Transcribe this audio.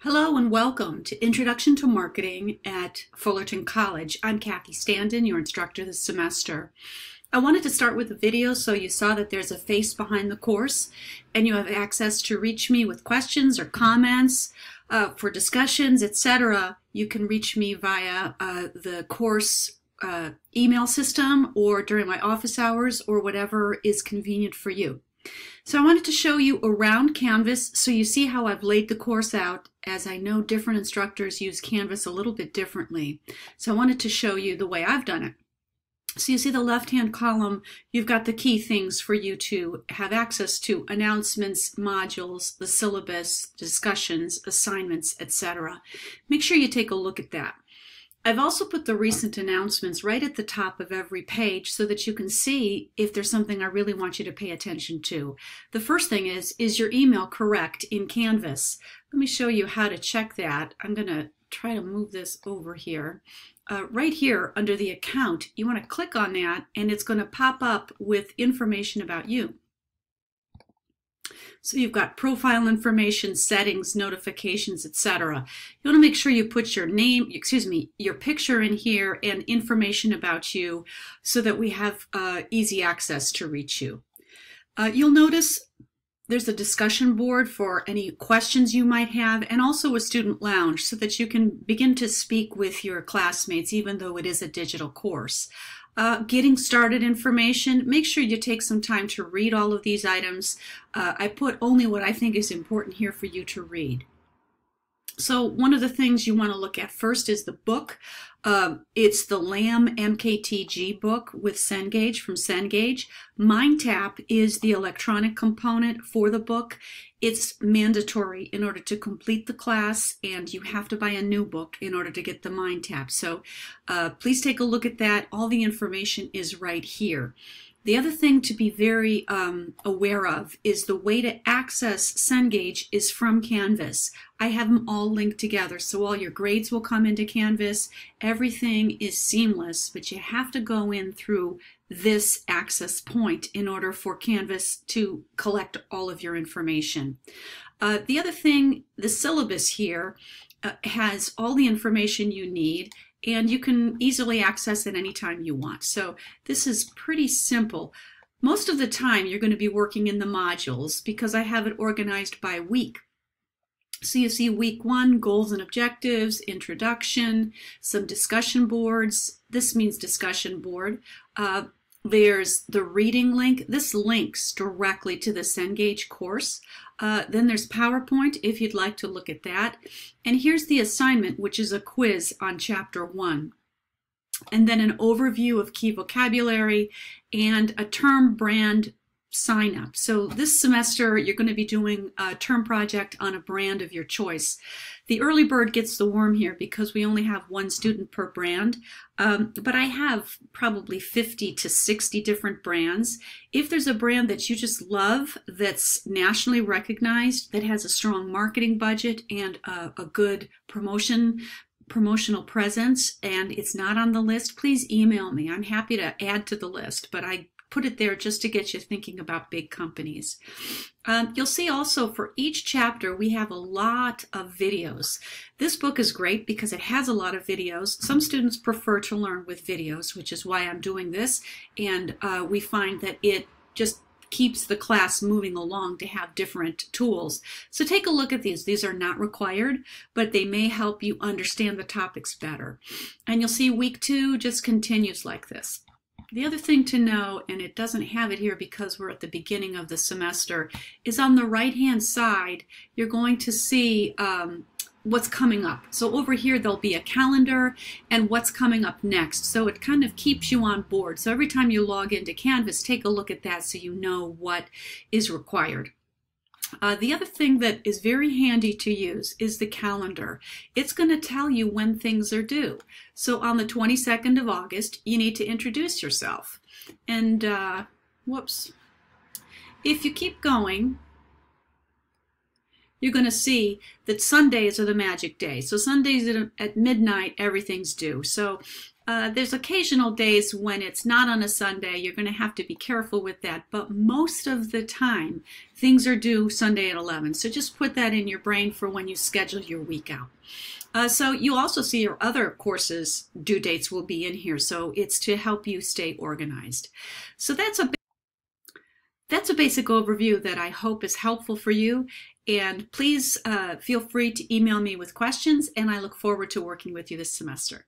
Hello and welcome to Introduction to Marketing at Fullerton College. I'm Kathy Standen, your instructor this semester. I wanted to start with a video so you saw that there's a face behind the course and you have access to reach me with questions or comments for discussions, etc. You can reach me via the course email system or during my office hours or whatever is convenient for you. So I wanted to show you around Canvas so you see how I've laid the course out, as I know different instructors use Canvas a little bit differently. So I wanted to show you the way I've done it. So you see the left-hand column, you've got the key things for you to have access to: announcements, modules, the syllabus, discussions, assignments, etc. Make sure you take a look at that. I've also put the recent announcements right at the top of every page so that you can see if there's something I really want you to pay attention to. The first thing is your email correct in Canvas? Let me show you how to check that. I'm going to try to move this over here. Right here under the account, you want to click on that and it's going to pop up with information about you. So you've got profile information, settings, notifications, etc. You want to make sure you put your name, your picture in here and information about you so that we have easy access to reach you. You'll notice there's a discussion board for any questions you might have, and also a student lounge so that you can begin to speak with your classmates even though it is a digital course. Getting started information, make sure you take some time to read all of these items. I put only what I think is important here for you to read. So one of the things you want to look at first is the book. It's the Lamb MKT book with Cengage from Cengage. MindTap is the electronic component for the book. It's mandatory in order to complete the class, and you have to buy a new book in order to get the MindTap. So please take a look at that. All the information is right here. The other thing to be very aware of is the way to access Cengage is from Canvas. I have them all linked together, so all your grades will come into Canvas. Everything is seamless, but you have to go in through this access point in order for Canvas to collect all of your information. The other thing, the syllabus here has all the information you need, and you can easily access it anytime you want. So this is pretty simple. Most of the time you're going to be working in the modules because I have it organized by week. So you see week 1, goals and objectives, introduction, some discussion boards. This means discussion board. There's the reading link. This links directly to the Cengage course. Then there's PowerPoint if you'd like to look at that. And here's the assignment, which is a quiz on Chapter 1. And then an overview of key vocabulary and a term brand sign up. So this semester you're going to be doing a term project on a brand of your choice. The early bird gets the worm here because we only have one student per brand, but I have probably 50 to 60 different brands. If there's a brand that you just love that's nationally recognized, that has a strong marketing budget and a good promotional presence, and it's not on the list, please email me. I'm happy to add to the list, but I put it there just to get you thinking about big companies. You'll see also for each chapter we have a lot of videos. This book is great because it has a lot of videos. Some students prefer to learn with videos, which is why I'm doing this, and we find that it just keeps the class moving along to have different tools. So take a look at these. These are not required, but they may help you understand the topics better. And you'll see week 2 just continues like this. The other thing to know, and it doesn't have it here because we're at the beginning of the semester, is on the right-hand side, you're going to see what's coming up. So over here, there'll be a calendar and what's coming up next. So it kind of keeps you on board. So every time you log into Canvas, take a look at that so you know what is required. The other thing that is very handy to use is the calendar. It's going to tell you when things are due. So on the 22nd of August, you need to introduce yourself. And, whoops. If you keep going, you're going to see that Sundays are the magic day. So Sundays at midnight, everything's due. So There's occasional days when it's not on a Sunday. You're going to have to be careful with that. But most of the time, things are due Sunday at 11. So just put that in your brain for when you schedule your week out. So you also see your other courses due dates will be in here. So it's to help you stay organized. So that's a basic overview that I hope is helpful for you. And please feel free to email me with questions, and I look forward to working with you this semester.